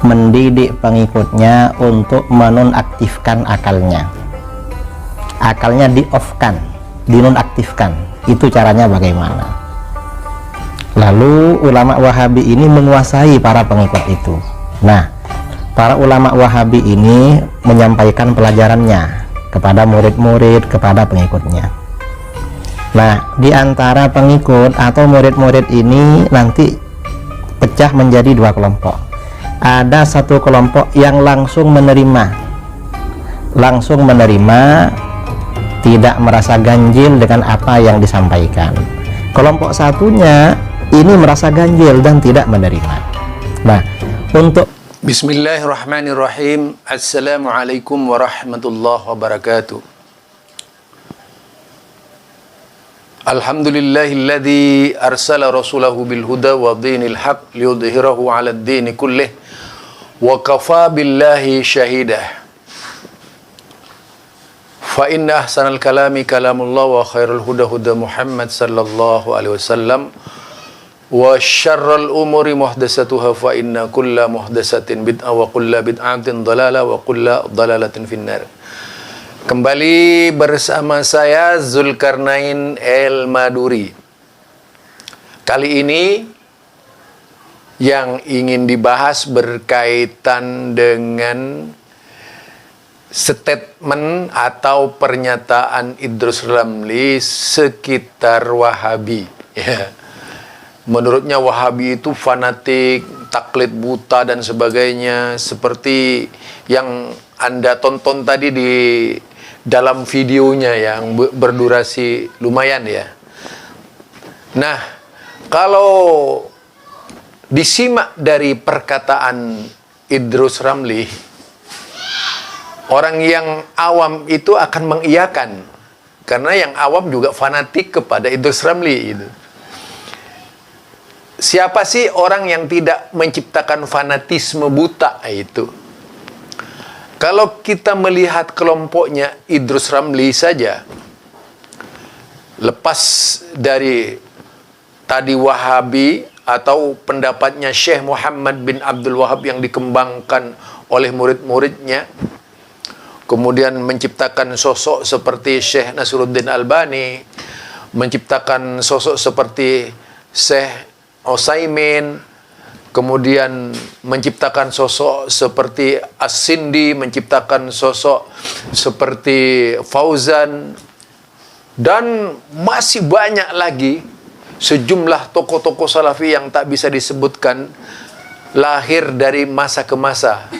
mendidik pengikutnya untuk menonaktifkan akalnya. Akalnya di-off-kan, dinonaktifkan. Itu caranya bagaimana? Lalu ulama Wahabi ini menguasai para pengikut itu. Nah, para ulama Wahabi ini menyampaikan pelajarannya kepada murid-murid, kepada pengikutnya. Nah, di antara pengikut atau murid-murid ini nanti pecah menjadi dua kelompok. Ada satu kelompok yang langsung menerima, tidak merasa ganjil dengan apa yang disampaikan. Kelompok satunya ini merasa ganjil dan tidak menerima. Nah, untuk Bismillahirrahmanirrahim. Assalamualaikum warahmatullahi wabarakatuh. Alhamdulillahilladzi arsala rasulahu bil huda wa dinil haq liyudhhirahu 'alad dini kullih wa kafa billahi shahidah. Fa inna ahsanal kalami kalamullah wa khairul huda huda Muhammad sallallahu alaihi wasallam wa syarrul umuri muhdatsatuha fa inna kulla muhdatsatin bid'ah wa kulla bid'atin dhalalah wa kulla dhalalatin finnar. Kembali bersama saya Zulkarnain El-Maduri. Kali ini yang ingin dibahas berkaitan dengan statement atau pernyataan Idrus Ramli sekitar Wahabi. Ya. Menurutnya Wahabi itu fanatik, taklid buta dan sebagainya, seperti yang Anda tonton tadi di dalam videonya yang berdurasi lumayan ya. Nah, kalau disimak dari perkataan Idrus Ramli, orang yang awam itu akan mengiyakan, karena yang awam juga fanatik kepada Idrus Ramli itu. Siapa sih orang yang tidak menciptakan fanatisme buta itu? Kalau kita melihat kelompoknya Idrus Ramli saja, lepas dari tadi Wahabi atau pendapatnya Syekh Muhammad bin Abdul Wahab yang dikembangkan oleh murid-muridnya, kemudian menciptakan sosok seperti Syekh Nasruddin Albani, menciptakan sosok seperti Syekh Utsaimin, kemudian menciptakan sosok seperti As-Sindi, menciptakan sosok seperti Fauzan, dan masih banyak lagi sejumlah tokoh-tokoh salafi yang tak bisa disebutkan, lahir dari masa ke masa.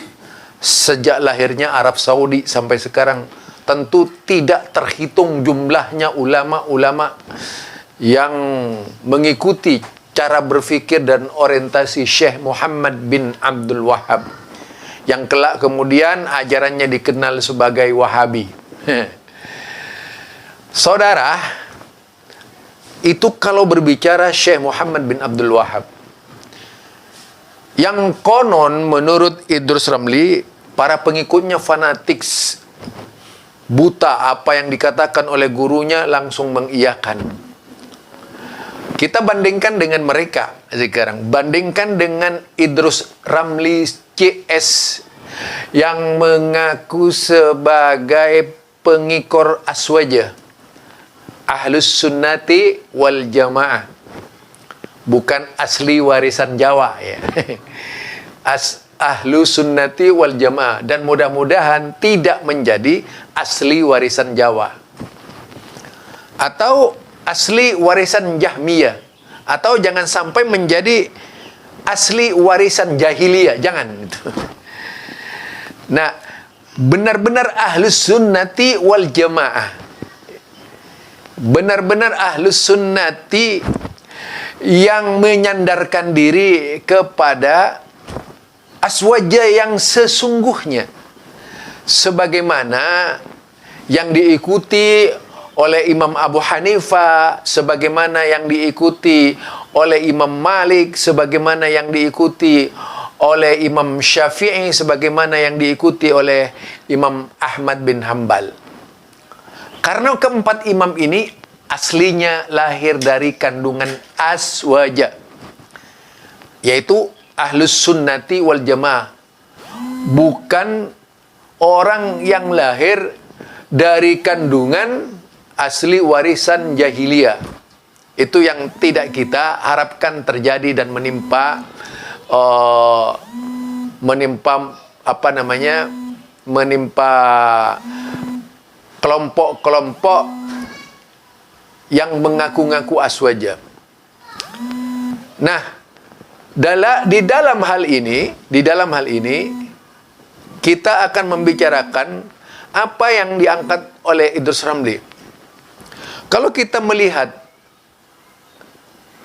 Sejak lahirnya Arab Saudi sampai sekarang, tentu tidak terhitung jumlahnya ulama-ulama yang mengikuti cara berpikir dan orientasi Syekh Muhammad bin Abdul Wahab, yang kelak kemudian ajarannya dikenal sebagai Wahabi. Saudara, itu kalau berbicara Syekh Muhammad bin Abdul Wahab, yang konon menurut Idrus Ramli, para pengikutnya fanatik buta, apa yang dikatakan oleh gurunya langsung mengiyakan. Kita bandingkan dengan mereka sekarang. Bandingkan dengan Idrus Ramli CS yang mengaku sebagai pengikor aswaja, Ahlus Sunnati wal Jamaah. Bukan asli warisan Jawa ya. Ahlus Sunnati wal Jamaah, dan mudah-mudahan tidak menjadi asli warisan Jawa. Atau asli warisan Jahmiyah, atau jangan sampai menjadi asli warisan jahiliyah, jangan. Nah, benar-benar Ahlus Sunnati wal Jamaah, benar-benar Ahlus Sunnati yang menyandarkan diri kepada aswaja yang sesungguhnya, sebagaimana yang diikuti oleh Imam Abu Hanifah, sebagaimana yang diikuti oleh Imam Malik, sebagaimana yang diikuti oleh Imam Syafi'i, sebagaimana yang diikuti oleh Imam Ahmad bin Hambal. Karena keempat imam ini aslinya lahir dari kandungan aswaja, yaitu Ahlus Sunnati wal Jamaah, bukan orang yang lahir dari kandungan asli warisan jahiliyah. Itu yang tidak kita harapkan terjadi dan menimpa kelompok-kelompok yang mengaku-ngaku aswaja. Nah, di dalam hal ini kita akan membicarakan apa yang diangkat oleh Idrus Ramli. Kalau kita melihat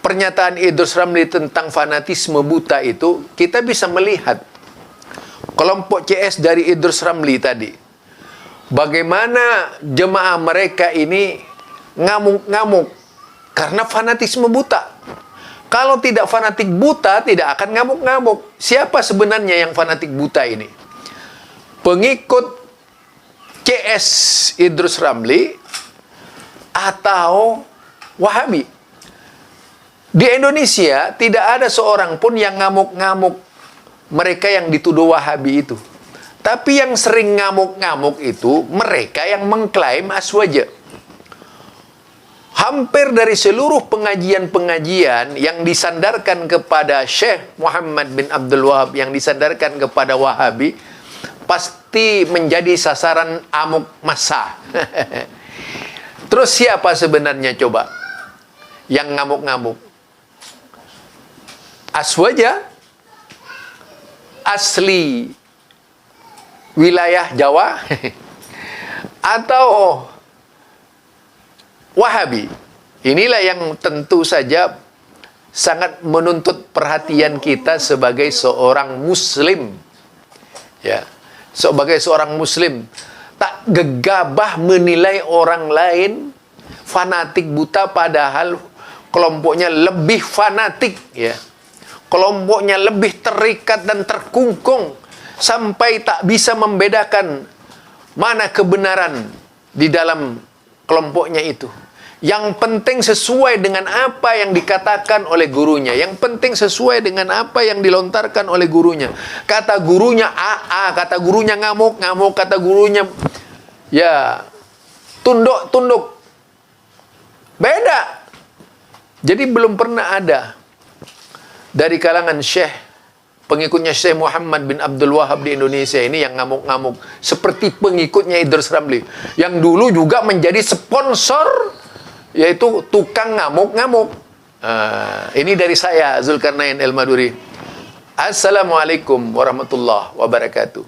pernyataan Idrus Ramli tentang fanatisme buta itu, kita bisa melihat kelompok CS dari Idrus Ramli tadi. Bagaimana jemaah mereka ini ngamuk-ngamuk karena fanatisme buta. Kalau tidak fanatik buta, tidak akan ngamuk-ngamuk. Siapa sebenarnya yang fanatik buta ini? Pengikut CS Idrus Ramli atau Wahabi. Di Indonesia tidak ada seorang pun yang ngamuk-ngamuk mereka yang dituduh Wahabi itu. Tapi yang sering ngamuk-ngamuk itu mereka yang mengklaim aswaja. Hampir dari seluruh pengajian-pengajian yang disandarkan kepada Syekh Muhammad bin Abdul Wahab, yang disandarkan kepada Wahabi, pasti menjadi sasaran amuk massa. Terus siapa sebenarnya coba yang ngamuk-ngamuk? Aswaja asli wilayah Jawa atau Wahabi? Inilah yang tentu saja sangat menuntut perhatian kita sebagai seorang muslim. Ya, sebagai seorang muslim tak gegabah menilai orang lain fanatik buta, padahal kelompoknya lebih fanatik, ya. Kelompoknya lebih terikat dan terkungkung sampai tak bisa membedakan mana kebenaran di dalam kelompoknya itu. Yang penting sesuai dengan apa yang dikatakan oleh gurunya. Yang penting sesuai dengan apa yang dilontarkan oleh gurunya. Kata gurunya A, kata gurunya ngamuk, kata gurunya ya tunduk. Beda. Jadi belum pernah ada dari kalangan Syekh, pengikutnya Syekh Muhammad bin Abdul Wahab di Indonesia ini yang ngamuk-ngamuk seperti pengikutnya Idrus Ramli, yang dulu juga menjadi sponsor, yaitu tukang ngamuk-ngamuk. Ini dari saya, Zulkarnain El Maduri. Assalamualaikum warahmatullahi wabarakatuh.